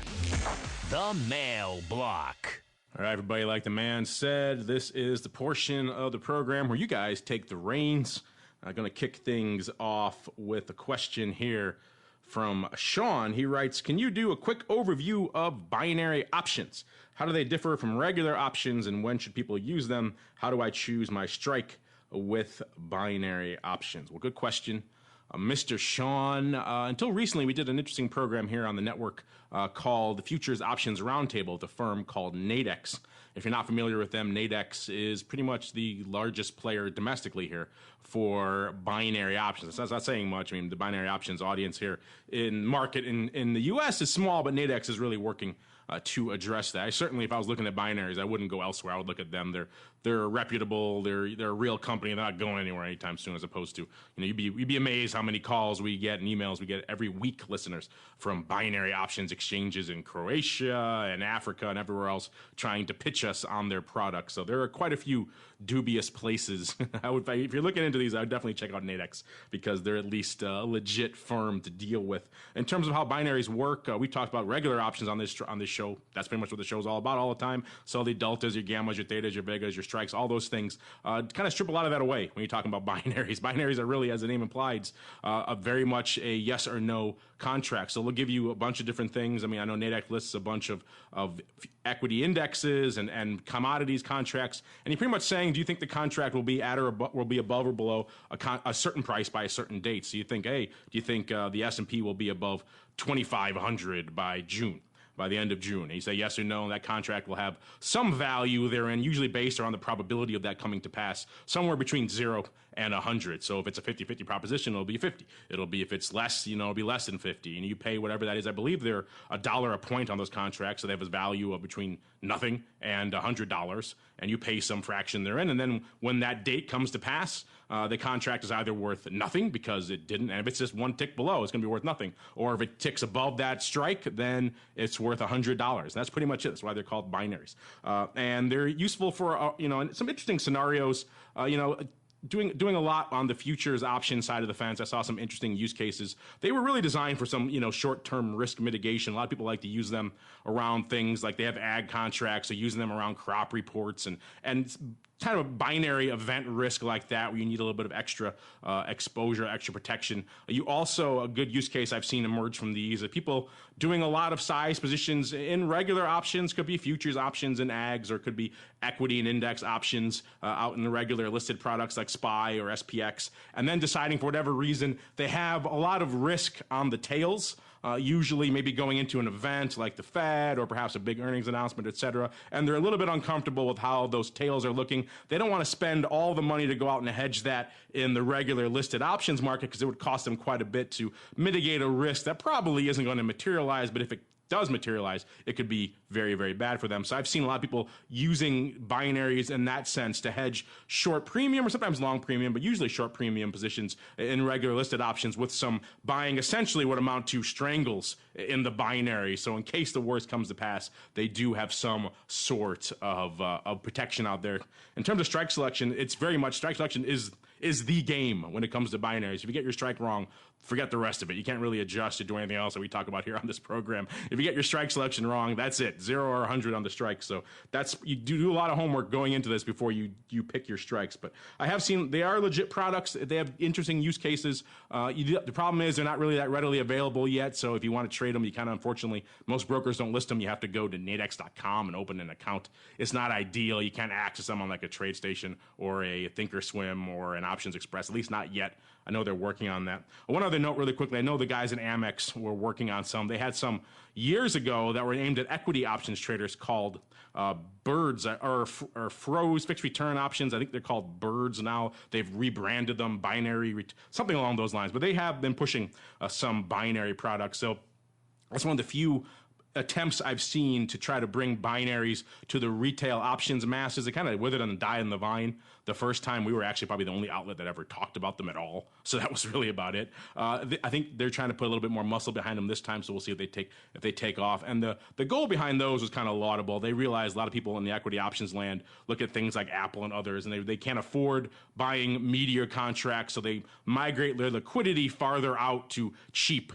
the mail block. All right, everybody, like the man said, this is the portion of the program where you guys take the reins. I'm going to kick things off with a question here from Sean. He writes, can you do a quick overview of binary options? How do they differ from regular options, and when should people use them? How do I choose my strike with binary options? Well, good question. Mr. Sean, until recently, we did an interesting program here on the network called the Futures Options Roundtable with a firm called Nadex. If you're not familiar with them, Nadex is pretty much the largest player domestically here for binary options. That's not saying much. I mean, the binary options audience here in market in the U.S. is small, but Nadex is really working to address that. Certainly, if I was looking at binaries, I wouldn't go elsewhere. I would look at them. They're reputable. They're a real company. They're not going anywhere anytime soon. As opposed to, you'd be amazed how many calls we get and emails we get every week, listeners, from binary options exchanges in Croatia and Africa and everywhere else trying to pitch us on their products. So there are quite a few dubious places. If you're looking into these, I would definitely check out Nadex because they're at least a legit firm to deal with. In terms of how binaries work, we talked about regular options on this show. That's pretty much what the show's all about all the time. So the deltas, your gammas, your thetas, your vegas, your strikes, all those things kind of strip a lot of that away when you're talking about binaries. Binaries are really, as the name implies, very much a yes or no contract. So they'll give you a bunch of different things. I mean, I know Nadex lists a bunch of equity indexes and commodities contracts, and you're pretty much saying, do you think the contract will be at or will be above or below a certain price by a certain date? So you think, hey, do you think the S&P will be above 2,500 by June? By the end of June. And you say yes or no, and that contract will have some value therein, usually based around the probability of that coming to pass, somewhere between 0 and 100. So if it's a 50-50 proposition, it'll be 50. It'll be, if it's less, it'll be less than 50. And you pay whatever that is. I believe they're $1 a point on those contracts, so they have a value of between nothing and $100, and you pay some fraction therein. And then when that date comes to pass, the contract is either worth nothing because it didn't, and if it's just one tick below, it's going to be worth nothing. Or if it ticks above that strike, then it's worth $100. And that's pretty much it. That's why they're called binaries. And they're useful for, some interesting scenarios, doing a lot on the futures option side of the fence. I saw some interesting use cases. They were really designed for some, short-term risk mitigation. A lot of people like to use them around things like they have ag contracts, so using them around crop reports and kind of a binary event risk like that where you need a little bit of extra exposure, extra protection. You also, a good use case I've seen emerge from these are people doing a lot of size positions in regular options, could be futures options in ags, or could be equity and index options out in the regular listed products like SPY or SPX, and then deciding for whatever reason they have a lot of risk on the tails. Usually maybe going into an event like the Fed or perhaps a big earnings announcement, et cetera, and they're a little bit uncomfortable with how those tails are looking. They don't want to spend all the money to go out and hedge that in the regular listed options market because it would cost them quite a bit to mitigate a risk that probably isn't going to materialize, but if it does materialize, it could be very, very bad for them. So I've seen a lot of people using binaries in that sense to hedge short premium or sometimes long premium, but usually short premium positions in regular listed options with some buying essentially what amount to strangles in the binary. So in case the worst comes to pass, they do have some sort of protection out there. In terms of strike selection, it's very much strike selection is the game when it comes to binaries. If you get your strike wrong, forget the rest of it. You can't really adjust or do anything else that we talk about here on this program. If you get your strike selection wrong, that's it. 0 or 100 on the strike. So you do a lot of homework going into this before you pick your strikes. But I have seen they are legit products. They have interesting use cases. The problem is they're not really that readily available yet. So if you want to trade them, you kind of, unfortunately, most brokers don't list them. You have to go to nadex.com and open an account. It's not ideal. You can't access them on like a TradeStation or a Thinkorswim or an Options Express, at least not yet. I know they're working on that. One other note really quickly, I know the guys in Amex were working on some. They had some years ago that were aimed at equity options traders called birds or froze fixed return options. I think they're called birds now. They've rebranded them binary, something along those lines. But they have been pushing some binary products. So that's one of the few attempts I've seen to try to bring binaries to the retail options masses. They kind of withered and died on the vine. The first time, we were actually probably the only outlet that ever talked about them at all. So that was really about it. I think they're trying to put a little bit more muscle behind them this time. So we'll see if they take off. And the goal behind those was kind of laudable. They realized a lot of people in the equity options land look at things like Apple and others, and they can't afford buying meteor contracts. So they migrate their liquidity farther out to cheap,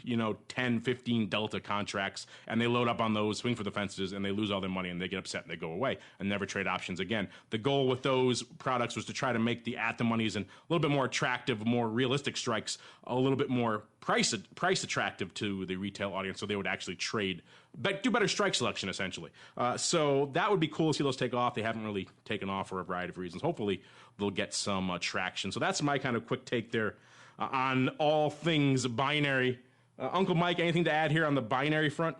10, 15 delta contracts, and they load up on those, swing for the fences, and they lose all their money, and they get upset and they go away and never trade options again. The goal with those products was to try to make the at-the-monies and a little bit more attractive, more realistic strikes a little bit more price attractive to the retail audience, so they would actually trade, but do better strike selection, essentially. So that would be cool to see those take off. They haven't really taken off for a variety of reasons. Hopefully they'll get some traction. So that's my kind of quick take there on all things binary. Uncle Mike, anything to add here on the binary front?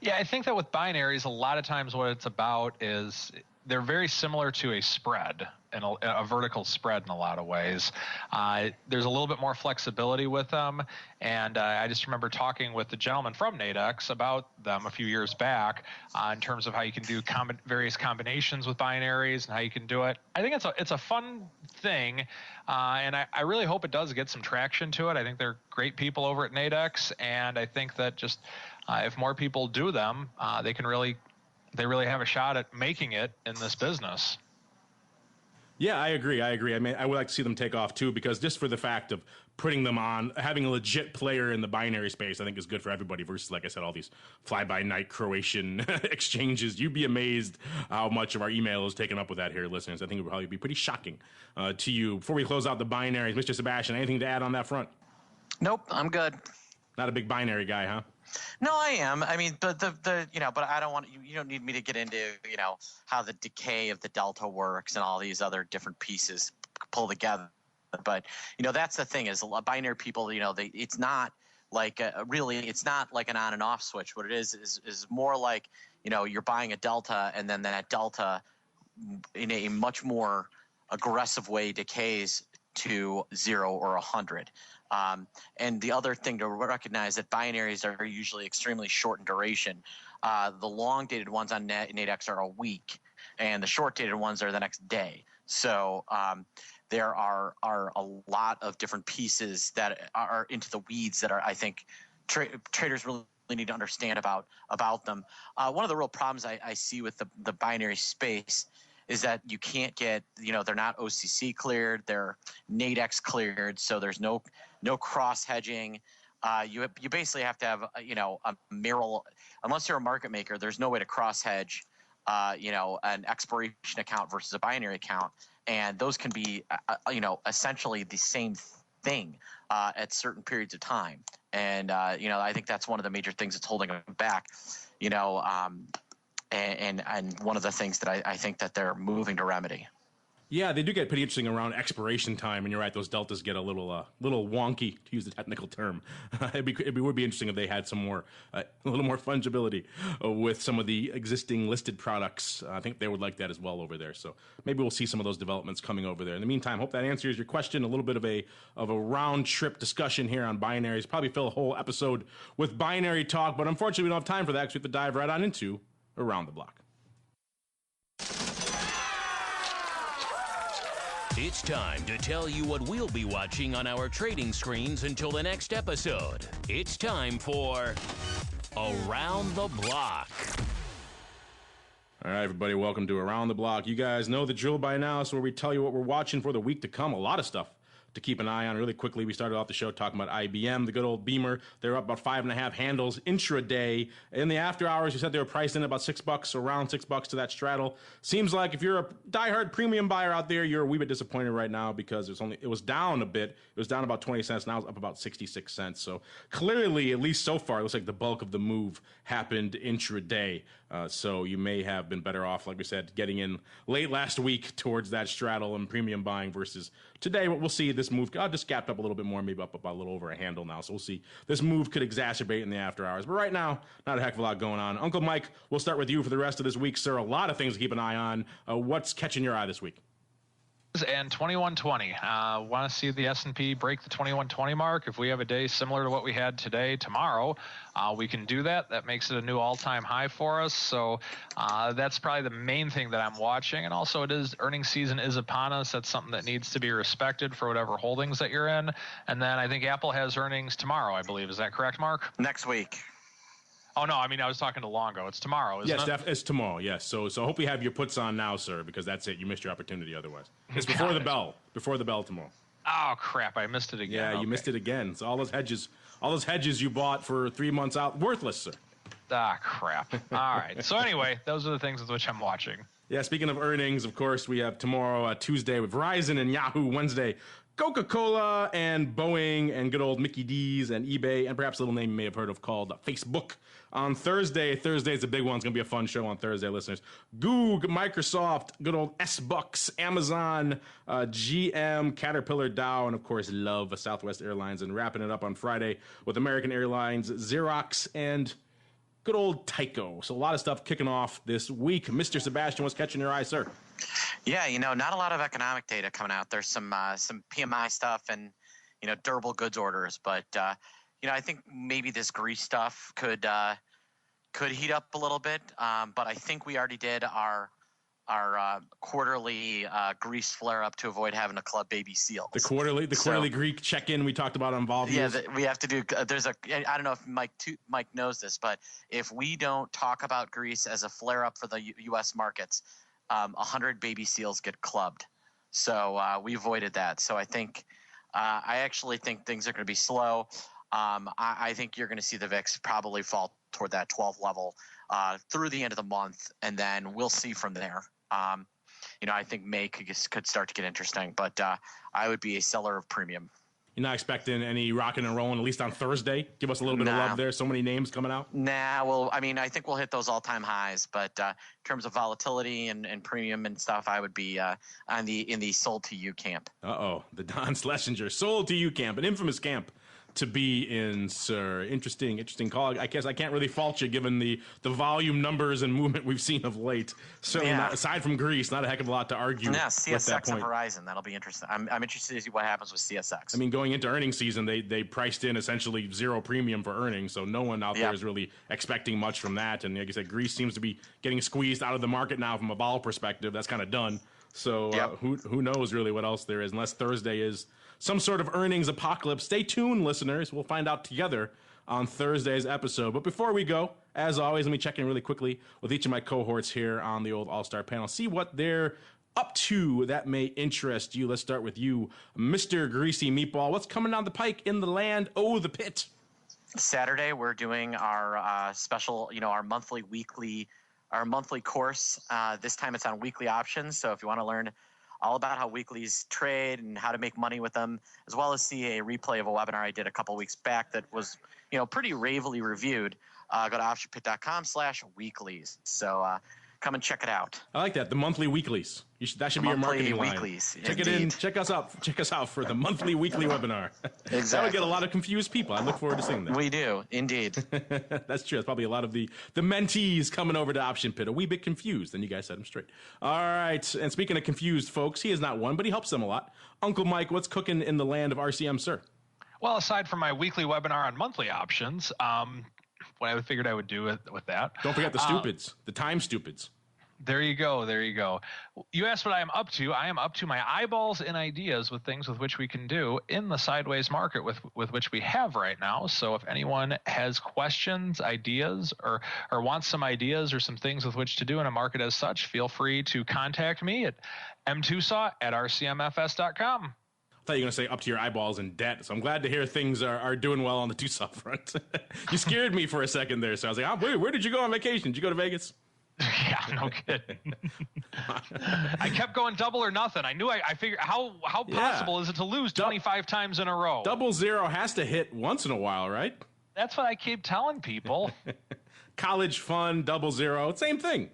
Yeah, I think that with binaries, a lot of times what it's about is they're very similar to a spread, and a vertical spread in a lot of ways. There's a little bit more flexibility with them, and I just remember talking with the gentleman from Nadex about them a few years back in terms of how you can do various combinations with binaries and how you can do it. I think it's a fun thing, and I really hope it does get some traction to it. I think they're great people over at Nadex, and I think that just if more people do them, they really have a shot at making it in this business. Yeah, I agree. I mean, I would like to see them take off too, because just for the fact of putting them on, having a legit player in the binary space, I think is good for everybody versus, like I said, all these fly-by-night Croatian exchanges. You'd be amazed how much of our email is taken up with that here, listeners. I think it would probably be pretty shocking to you. Before we close out the binaries, Mr. Sebastian, anything to add on that front? Nope, I'm good. Not a big binary guy, huh? No, I am. I mean, but I don't want you don't need me to get into, how the decay of the delta works and all these other different pieces pull together. But, that's the thing is binary people, it's not like it's not like an on and off switch. What it is more like, you're buying a delta, and then that delta in a much more aggressive way decays to 0 or 100. And the other thing to recognize that binaries are usually extremely short in duration. The long-dated ones on Nadex are a week, and the short-dated ones are the next day. So there are a lot of different pieces that are into the weeds that are, I think, traders really need to understand about them. One of the real problems I see with the binary space is that you can't get, they're not OCC cleared, they're Nadex cleared, so there's no cross hedging. You basically have to have, a Merrill, unless you're a market maker, there's no way to cross hedge, an expiration account versus a binary account. And those can be, essentially the same thing at certain periods of time. And, I think that's one of the major things that's holding them back, and one of the things that I think that they're moving to remedy. Yeah, they do get pretty interesting around expiration time, and you're right; those deltas get a little wonky, to use the technical term. It would be interesting if they had some more, a little more fungibility with some of the existing listed products. I think they would like that as well over there. So maybe we'll see some of those developments coming over there. In the meantime, hope that answers your question. A little bit of a round trip discussion here on binaries. Probably fill a whole episode with binary talk, but unfortunately, we don't have time for that because we have to dive right on into Around the Block. It's time to tell you what we'll be watching on our trading screens until the next episode. It's time for Around the Block. All right, everybody, welcome to Around the Block. You guys know the drill by now, so where we tell you what we're watching for the week to come. A lot of stuff to keep an eye on. Really quickly, we started off the show talking about IBM, the good old Beamer. They're up about 5.5 handles intraday. In the after hours, you said they were priced in about $6, around $6 to that straddle. Seems like if you're a diehard premium buyer out there, you're a wee bit disappointed right now because it was down a bit. It was down about 20 cents. Now it's up about 66 cents. So clearly, at least so far, it looks like the bulk of the move happened intraday. So you may have been better off, like we said, getting in late last week towards that straddle and premium buying versus today. We'll see this move just gapped up a little bit more, maybe up about a little over a handle now. So we'll see. This move could exacerbate in the after hours. But right now, not a heck of a lot going on. Uncle Mike, we'll start with you for the rest of this week, sir. A lot of things to keep an eye on. What's catching your eye this week? and 2120. Want to see the S&P break the 2120 mark? If we have a day similar to what we had today, tomorrow, we can do that. That makes it a new all-time high for us. So that's probably the main thing that I'm watching. And also, earnings season is upon us. That's something that needs to be respected for whatever holdings that you're in. And then I think Apple has earnings tomorrow, I believe. Is that correct, Mark? Next week. Oh, no, I mean, I was talking to Longo. It's tomorrow, isn't it? Yes, it's tomorrow, yes. So I hope you have your puts on now, sir, because that's it. You missed your opportunity otherwise. It's before the bell. Before the bell tomorrow. Oh, crap. I missed it again. Yeah, you missed it again. So all those hedges you bought for 3 months out, worthless, sir. Ah, crap. All right. So anyway, those are the things with which I'm watching. Yeah, speaking of earnings, of course, we have tomorrow, Tuesday, with Verizon and Yahoo. Wednesday, Coca-Cola and Boeing and good old Mickey D's and eBay, and perhaps a little name you may have heard of called Facebook. On Thursday's a big one. It's going to be a fun show on Thursday, listeners. Google, Microsoft, good old S-Bucks, Amazon, GM, Caterpillar, Dow, and, of course, Love, Southwest Airlines. And wrapping it up on Friday with American Airlines, Xerox, and good old Tyco. So a lot of stuff kicking off this week. Mr. Sebastian, what's catching your eye, sir? Yeah, not a lot of economic data coming out. There's some PMI stuff and, durable goods orders. But, I think maybe this grease stuff could heat up a little bit. But I think we already did our quarterly grease flare up to avoid having to club baby seals. The quarterly Greek check-in we talked about on Vol Views. Yeah, we have to do. I don't know if Mike knows this, but if we don't talk about grease as a flare up for the U.S. markets, 100 baby seals get clubbed. So we avoided that. So I think I actually think things are going to be slow. I think you're going to see the VIX probably fall toward that 12 level through the end of the month, and then we'll see from there. I think May could start to get interesting, but I would be a seller of premium. You're not expecting any rocking and rolling, at least on Thursday? Give us a little bit of love there. So many names coming out. Well, I think we'll hit those all-time highs, but in terms of volatility and premium and stuff, I would be in the sold to you camp. The Don Schlesinger sold to you camp, an infamous camp to be in, sir. Interesting call. I guess I can't really fault you given the volume numbers and movement we've seen of late. Certainly not, aside from Greece, not a heck of a lot to argue with CSX and Verizon, that'll be interesting. I'm interested to see what happens with CSX. I mean, going into earnings season, they priced in essentially zero premium for earnings, so no one out there is really expecting much from that. And like I said, Greece seems to be getting squeezed out of the market now from a vol perspective. That's kind of done. So who knows really what else there is, unless Thursday is some sort of earnings apocalypse. Stay tuned, listeners. We'll find out together on Thursday's episode. But before we go, as always, let me check in really quickly with each of my cohorts here on the old All-Star panel. See what they're up to that may interest you. Let's start with you, Mr. Greasy Meatball. What's coming down the pike in the land? Oh, the pit. Saturday, we're doing our special, our monthly course. This time it's on weekly options. So if you want to learn all about how weeklies trade and how to make money with them, as well as see a replay of a webinar I did a couple weeks back that was, pretty ravely reviewed, go to optionpit.com/weeklies. So come and check it out. I like that. The monthly weeklies. That should be your marketing line. Weeklies. Check it in. Check us out for the monthly weekly webinar. Exactly. That would get a lot of confused people. I look forward to seeing that. We do, indeed. That's true. That's probably a lot of the mentees coming over to Option Pit a wee bit confused, and you guys set them straight. All right. And speaking of confused folks, he is not one, but he helps them a lot. Uncle Mike, what's cooking in the land of RCM, sir? Well, aside from my weekly webinar on monthly options, what I figured I would do with that. Don't forget the stupids, the time stupids. There you go. You asked what I am up to. I am up to my eyeballs and ideas with things with which we can do in the sideways market with which we have right now. So if anyone has questions, ideas, or wants some ideas or some things with which to do in a market as such, feel free to contact me at mtosaw@rcmfs.com. I thought you were going to say up to your eyeballs in debt. So I'm glad to hear things are doing well on the Tosaw front. You scared me for a second there. So I was like, where did you go on vacation? Did you go to Vegas? Yeah, no kidding. I kept going double or nothing. I figured how possible is it to lose 25 times in a row? 00 has to hit once in a while, right? That's what I keep telling people. College fun, 00, same thing.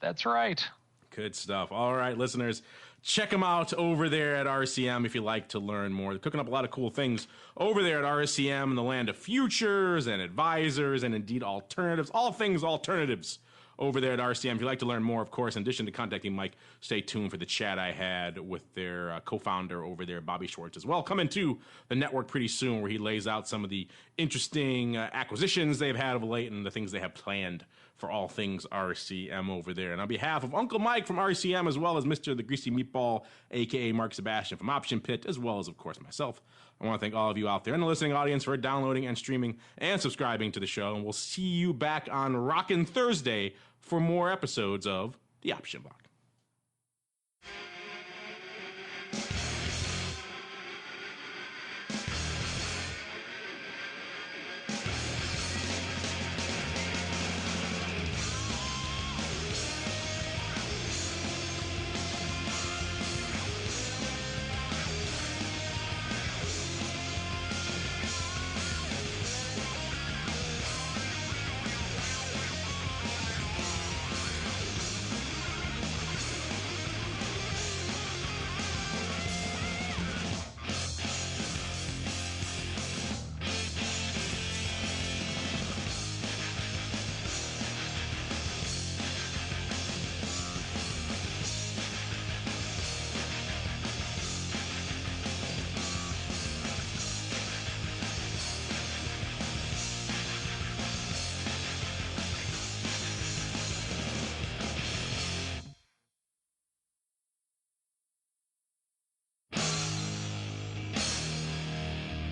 That's right. Good stuff. All right, listeners, check them out over there at RCM if you'd like to learn more. They're cooking up a lot of cool things over there at RCM in the land of futures and advisors and indeed alternatives, all things alternatives over there at RCM. If you'd like to learn more, of course, in addition to contacting Mike, stay tuned for the chat I had with their co-founder over there, Bobby Schwartz, as well. Coming to the network pretty soon, where he lays out some of the interesting acquisitions they've had of late and the things they have planned for all things RCM over there. And on behalf of Uncle Mike from RCM, as well as Mr. The Greasy Meatball, a.k.a. Mark Sebastian from Option Pit, as well as, of course, myself, I want to thank all of you out there in the listening audience for downloading and streaming and subscribing to the show. And we'll see you back on Rockin' Thursday for more episodes of The Option Block.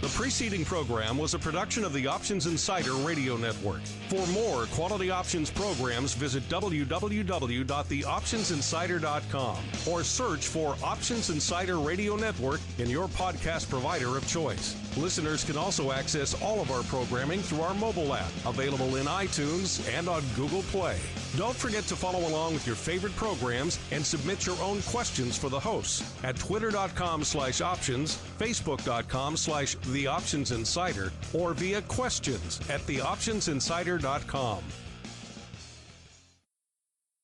The preceding program was a production of the Options Insider Radio Network. For more quality options programs, visit www.theoptionsinsider.com or search for Options Insider Radio Network in your podcast provider of choice. Listeners can also access all of our programming through our mobile app, available in iTunes and on Google Play. Don't forget to follow along with your favorite programs and submit your own questions for the hosts at twitter.com/options, facebook.com/theoptionsinsider, or via questions at theoptionsinsider.com.